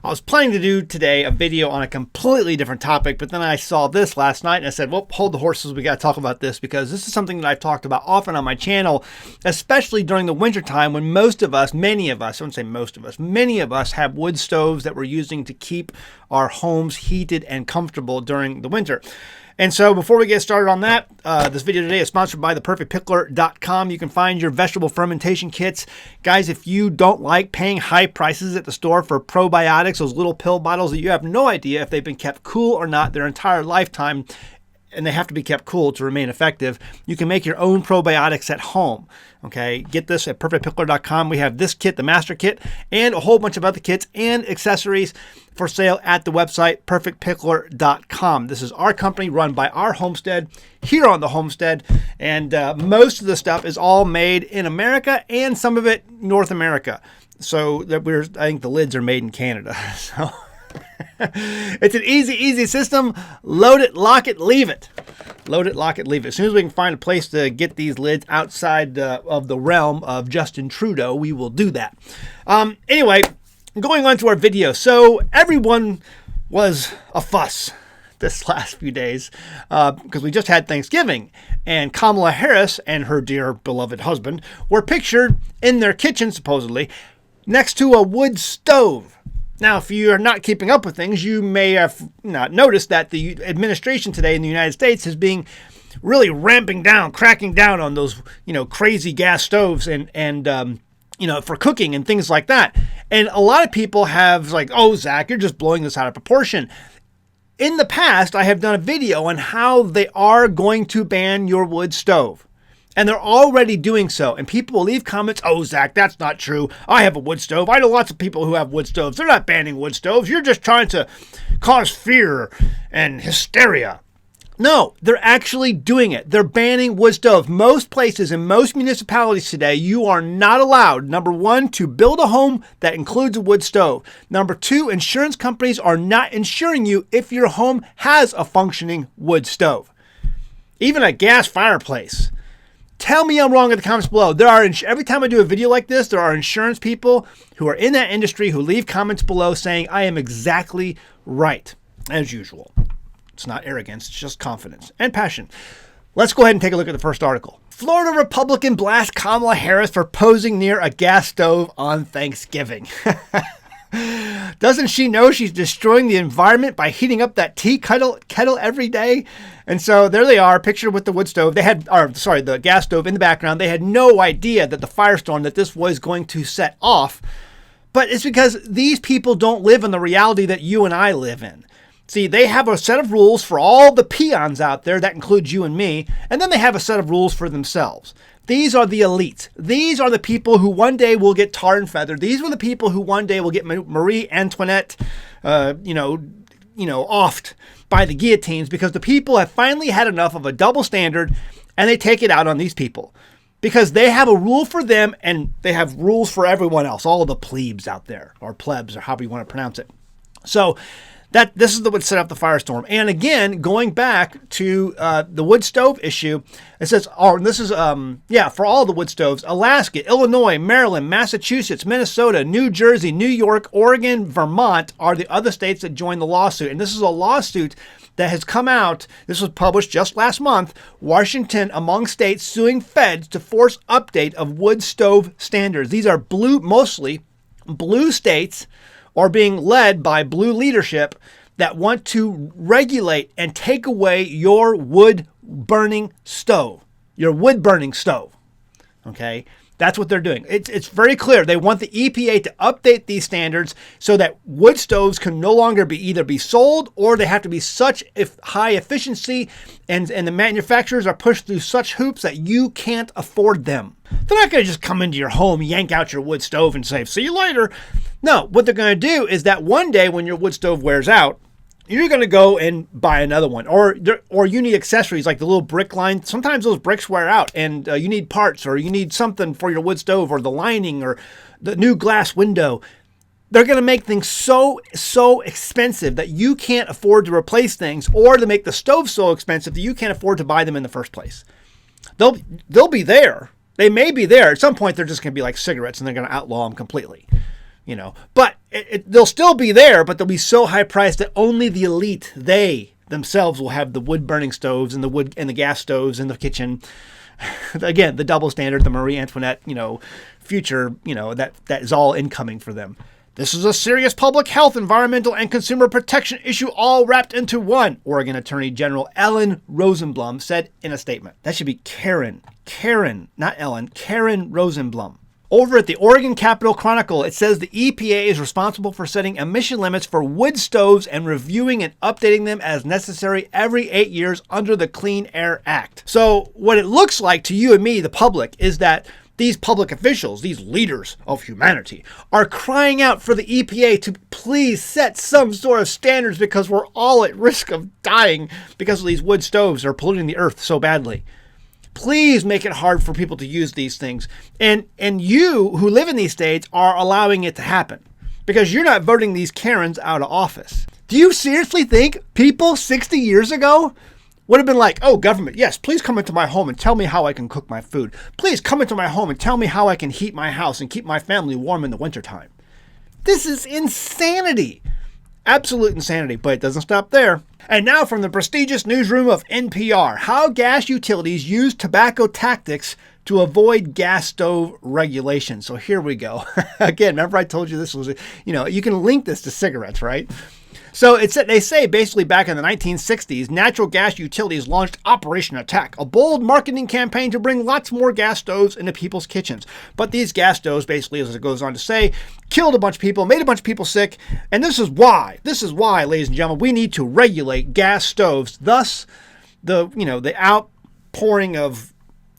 I was planning to do today a video on a completely different topic, but then I saw this last night and I said, well, hold the horses. We got to talk about this because this is something that I've talked about often on my channel, especially during the wintertime when most of us, many of us, I wouldn't say most of us, many of us have wood stoves that we're using to keep our homes heated and comfortable during the winter. And so before we get started on that, this video today is sponsored by theperfectpickler.com. You can find your vegetable fermentation kits. Guys, if you don't like paying high prices at the store for probiotics, those little pill bottles that you have no idea if they've been kept cool or not their entire lifetime, and they have to be kept cool to remain effective, you can make your own probiotics at home. Okay, get this at perfectpickler.com. We have this kit, the master kit, and a whole bunch of other kits and accessories for sale at the website perfectpickler.com. This is our company run by our homestead here on the homestead, and most of the stuff is all made in America and some of it North America. So that I think the lids are made in Canada. So it's an easy system. Load it, lock it, leave it. Load it, lock it, leave it. As soon as we can find a place to get these lids outside of the realm of Justin Trudeau, we will do that. Anyway, going on to our video. So everyone was a fuss this last few days because we just had Thanksgiving, and Kamala Harris and her dear beloved husband were pictured in their kitchen, supposedly, next to a wood stove. Now, if you are not keeping up with things, you may have not noticed that the administration today in the United States is being really cracking down on those, crazy gas stoves and for cooking and things like that. And a lot of people have like, oh, Zach, you're just blowing this out of proportion. In the past, I have done a video on how they are going to ban your wood stove. And they're already doing so. And people will leave comments, oh, Zach, that's not true. I have a wood stove. I know lots of people who have wood stoves. They're not banning wood stoves. You're just trying to cause fear and hysteria. No, they're actually doing it. They're banning wood stoves. Most places in most municipalities today, you are not allowed, number one, to build a home that includes a wood stove. Number two, insurance companies are not insuring you if your home has a functioning wood stove. Even a gas fireplace. Tell me I'm wrong in the comments below. Every time I do a video like this, there are insurance people who are in that industry who leave comments below saying I am exactly right, as usual. It's not arrogance, it's just confidence and passion. Let's go ahead and take a look at the first article. Florida Republican blasts Kamala Harris for posing near a gas stove on Thanksgiving. Doesn't she know she's destroying the environment by heating up that tea kettle every day? And so there they are, pictured with the wood stove. The gas stove in the background. They had no idea that the firestorm that this was going to set off. But it's because these people don't live in the reality that you and I live in. See, they have a set of rules for all the peons out there, that includes you and me, and then they have a set of rules for themselves. These are the elites. These are the people who one day will get tarred and feathered. These are the people who one day will get Marie Antoinette, offed by the guillotines, because the people have finally had enough of a double standard, and they take it out on these people. Because they have a rule for them, and they have rules for everyone else, all of the plebes out there, or plebs, or however you want to pronounce it. So this is what set up the firestorm. And again, going back to the wood stove issue, it says, for all the wood stoves, Alaska, Illinois, Maryland, Massachusetts, Minnesota, New Jersey, New York, Oregon, Vermont are the other states that joined the lawsuit. And this is a lawsuit that has come out. This was published just last month. Washington among states suing feds to force update of wood stove standards. These are mostly blue states, or being led by blue leadership that want to regulate and take away your wood-burning stove. Okay? That's what they're doing. It's very clear. They want the EPA to update these standards so that wood stoves can no longer either be sold, or they have to be such high efficiency, and the manufacturers are pushed through such hoops that you can't afford them. They're not going to just come into your home, yank out your wood stove, and say, see you later. No, what they're going to do is that one day when your wood stove wears out, you're going to go and buy another one. Or you need accessories like the little brick line. Sometimes those bricks wear out, and you need parts, or you need something for your wood stove, or the lining, or the new glass window. They're going to make things so expensive that you can't afford to replace things, or to make the stove so expensive that you can't afford to buy them in the first place. They'll be there. They may be there. At some point, they're just going to be like cigarettes, and they're going to outlaw them completely. But they'll still be there, but they'll be so high priced that only the elite, they themselves, will have the wood burning stoves and the gas stoves in the kitchen. Again, the double standard, the Marie Antoinette, future, that is all incoming for them. This is a serious public health, environmental, and consumer protection issue all wrapped into one, Oregon Attorney General Ellen Rosenblum said in a statement. That should be Karen, not Ellen, Karen Rosenblum. Over at the Oregon Capitol Chronicle, it says the EPA is responsible for setting emission limits for wood stoves and reviewing and updating them as necessary every 8 years under the Clean Air Act. So what it looks like to you and me, the public, is that these public officials, these leaders of humanity, are crying out for the EPA to please set some sort of standards because we're all at risk of dying because these wood stoves are polluting the earth so badly. Please make it hard for people to use these things. And you who live in these states are allowing it to happen because you're not voting these Karens out of office. Do you seriously think people 60 years ago would have been like, oh, government, yes, please come into my home and tell me how I can cook my food. Please come into my home and tell me how I can heat my house and keep my family warm in the wintertime. This is insanity. Absolute insanity, but it doesn't stop there. And now from the prestigious newsroom of NPR, how gas utilities use tobacco tactics to avoid gas stove regulation. So here we go. Again, remember I told you this was, you can link this to cigarettes, right? So they say basically back in the 1960s, natural gas utilities launched Operation Attack, a bold marketing campaign to bring lots more gas stoves into people's kitchens. But these gas stoves, basically, as it goes on to say, killed a bunch of people, made a bunch of people sick. And this is why, ladies and gentlemen, we need to regulate gas stoves. Thus, the outpouring of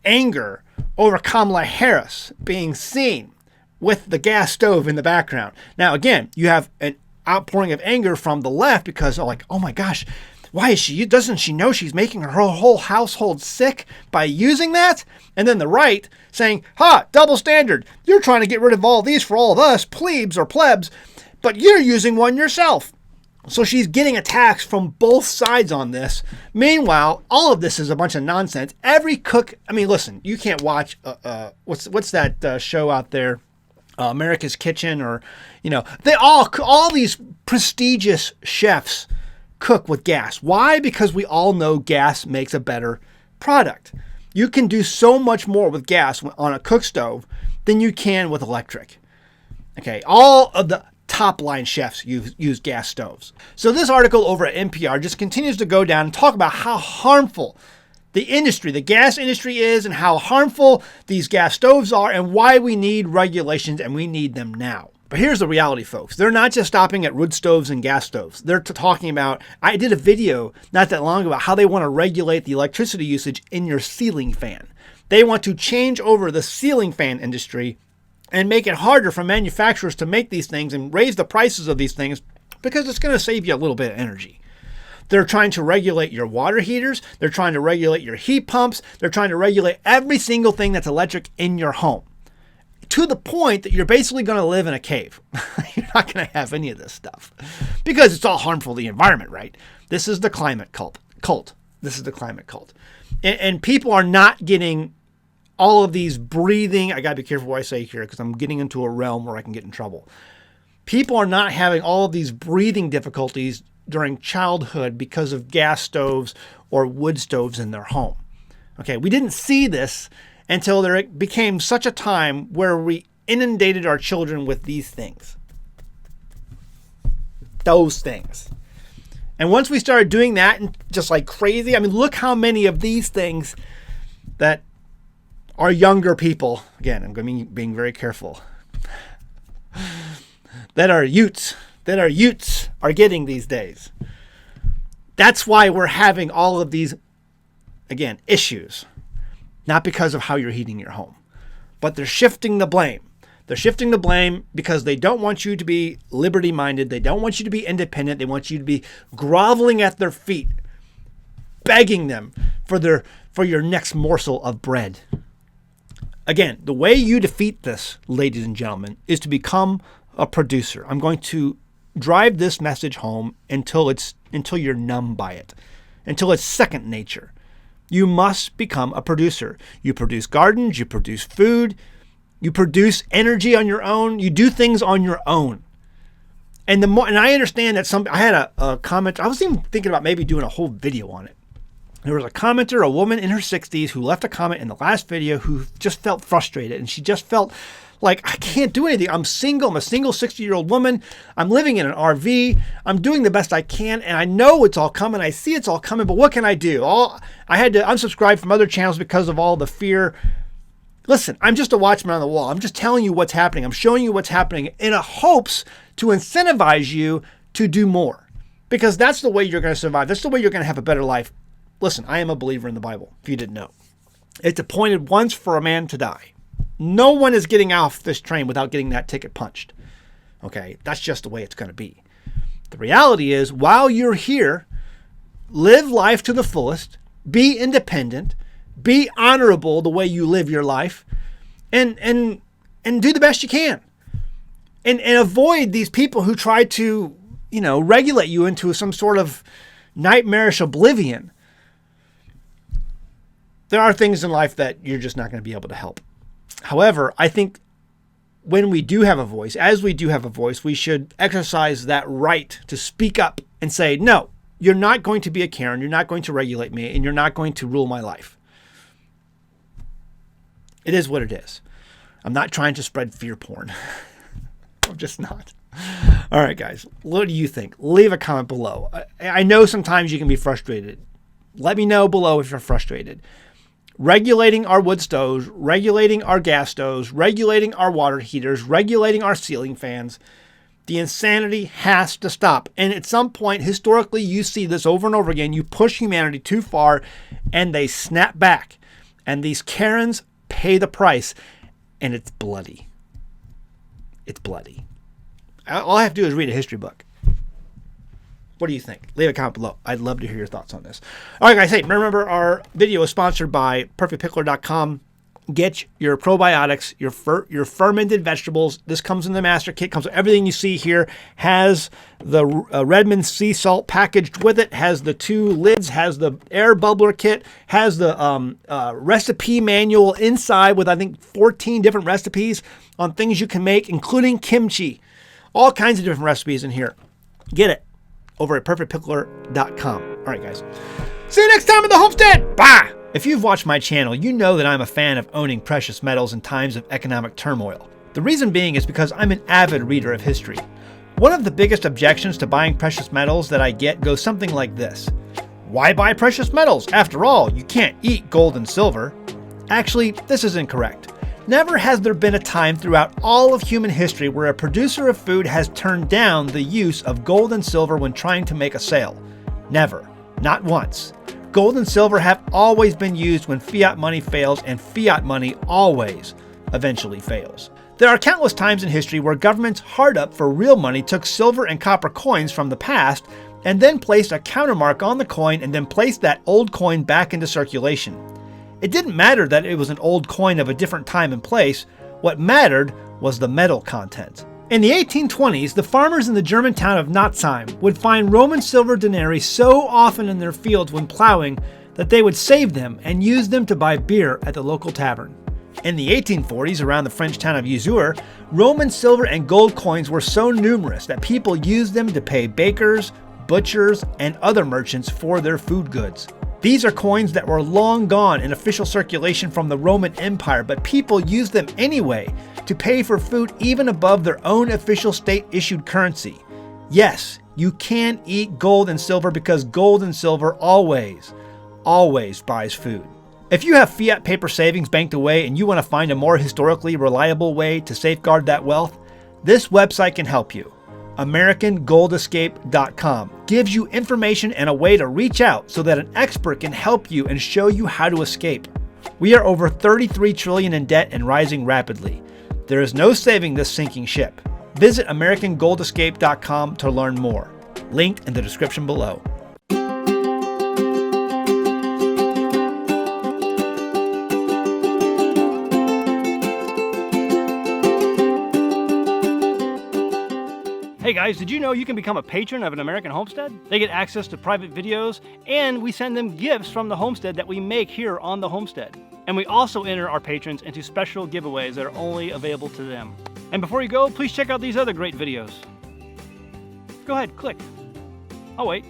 anger over Kamala Harris being seen with the gas stove in the background. Now, again, you have an outpouring of anger from the left because they're like, oh my gosh, why is she? Doesn't she know she's making her whole household sick by using that? And then the right saying, double standard. You're trying to get rid of all these for all of us, plebes or plebs, but you're using one yourself. So she's getting attacks from both sides on this. Meanwhile, all of this is a bunch of nonsense. Every cook, listen, you can't watch, what's that show out there? America's Kitchen, or they all these prestigious chefs cook with gas. Why? Because we all know gas makes a better product. You can do so much more with gas on a cook stove than you can with electric. Okay, all of the top line chefs use gas stoves. So this article over at NPR just continues to go down and talk about how harmful the gas industry is, and how harmful these gas stoves are, and why we need regulations, and we need them now. But here's the reality, folks. They're not just stopping at wood stoves and gas stoves. They're talking about, I did a video not that long ago about how they want to regulate the electricity usage in your ceiling fan. They want to change over the ceiling fan industry and make it harder for manufacturers to make these things and raise the prices of these things because it's going to save you a little bit of energy. They're trying to regulate your water heaters. They're trying to regulate your heat pumps. They're trying to regulate every single thing that's electric in your home, to the point that you're basically going to live in a cave. You're not going to have any of this stuff because it's all harmful to the environment, right? This is the climate cult. This is the climate cult. And people are not getting all of these breathing. I got to be careful what I say here because I'm getting into a realm where I can get in trouble. People are not having all of these breathing difficulties during childhood because of gas stoves or wood stoves in their home. Okay, we didn't see this until there became such a time where we inundated our children with these things. Those things. And once we started doing that and just like crazy, look how many of these things that our younger people, again, I'm going to be being very careful, that our youths are getting these days. That's why we're having all of these, again, issues. Not because of how you're heating your home, but they're shifting the blame. They're shifting the blame because they don't want you to be liberty-minded. They don't want you to be independent. They want you to be groveling at their feet, begging them for your next morsel of bread. Again, the way you defeat this, ladies and gentlemen, is to become a producer. I'm going to drive this message home until you're numb by it, until it's second nature. You must become a producer. You produce gardens, you produce food, you produce energy on your own, you do things on your own. And I understand that I had a comment. I was even thinking about maybe doing a whole video on it. There was a commenter, a woman in her 60s, who left a comment in the last video who just felt frustrated. And she just felt like, I can't do anything. I'm single. I'm a single 60-year-old woman. I'm living in an RV. I'm doing the best I can. And I know it's all coming. I see it's all coming. But what can I do? I had to unsubscribe from other channels because of all the fear. Listen, I'm just a watchman on the wall. I'm just telling you what's happening. I'm showing you what's happening in a hopes to incentivize you to do more. Because that's the way you're going to survive. That's the way you're going to have a better life. Listen, I am a believer in the Bible, if you didn't know. It's appointed once for a man to die. No one is getting off this train without getting that ticket punched. Okay, that's just the way it's going to be. The reality is, while you're here, live life to the fullest, be independent, be honorable the way you live your life, and do the best you can. And avoid these people who try to, regulate you into some sort of nightmarish oblivion. There are things in life that you're just not going to be able to help. However, I think when we do have a voice, we should exercise that right to speak up and say, no, you're not going to be a Karen, you're not going to regulate me, and you're not going to rule my life. It is what it is. I'm not trying to spread fear porn. I'm just not. All right, guys, what do you think? Leave a comment below. I know sometimes you can be frustrated. Let me know below if you're frustrated. Regulating our wood stoves, regulating our gas stoves, regulating our water heaters, regulating our ceiling fans. The insanity has to stop. And at some point, historically, you see this over and over again. You push humanity too far and they snap back. And these Karens pay the price. And it's bloody. It's bloody. All I have to do is read a history book. What do you think? Leave a comment below. I'd love to hear your thoughts on this. All right, guys. Hey, remember our video is sponsored by perfectpickler.com. Get your probiotics, your fermented vegetables. This comes in the master kit. Comes with everything you see here. Has the Redmond sea salt packaged with it. Has the 2 lids. Has the air bubbler kit. Has the recipe manual inside with, I think, 14 different recipes on things you can make, including kimchi. All kinds of different recipes in here. Get it over at perfectpickler.com. All right, guys. See you next time at the Homestead. Bye. If you've watched my channel, you know that I'm a fan of owning precious metals in times of economic turmoil. The reason being is because I'm an avid reader of history. One of the biggest objections to buying precious metals that I get goes something like this. Why buy precious metals? After all, you can't eat gold and silver. Actually, this is incorrect. Never has there been a time throughout all of human history where a producer of food has turned down the use of gold and silver when trying to make a sale. Never. Not once. Gold and silver have always been used when fiat money fails, and fiat money always eventually fails. There are countless times in history where governments hard up for real money took silver and copper coins from the past and then placed a countermark on the coin and then placed that old coin back into circulation. It didn't matter that it was an old coin of a different time and place. What mattered was the metal content. In the 1820s, the farmers in the German town of Natzheim would find Roman silver denarii so often in their fields when plowing that they would save them and use them to buy beer at the local tavern. In the 1840s, around the French town of Usure, Roman silver and gold coins were so numerous that people used them to pay bakers, butchers, and other merchants for their food goods. These are coins that were long gone in official circulation from the Roman Empire, but people used them anyway to pay for food even above their own official state-issued currency. Yes, you can eat gold and silver because gold and silver always buys food. If you have fiat paper savings banked away and you want to find a more historically reliable way to safeguard that wealth, this website can help you. AmericanGoldEscape.com gives you information and a way to reach out so that an expert can help you and show you how to escape. We are over $33 trillion in debt and rising rapidly. There is no saving this sinking ship. Visit AmericanGoldEscape.com to learn more. Link in the description below. Hey guys, did you know you can become a patron of an American Homestead? They get access to private videos, and we send them gifts from the homestead that we make here on the homestead. And we also enter our patrons into special giveaways that are only available to them. And before you go, please check out these other great videos. Go ahead, click. I'll wait.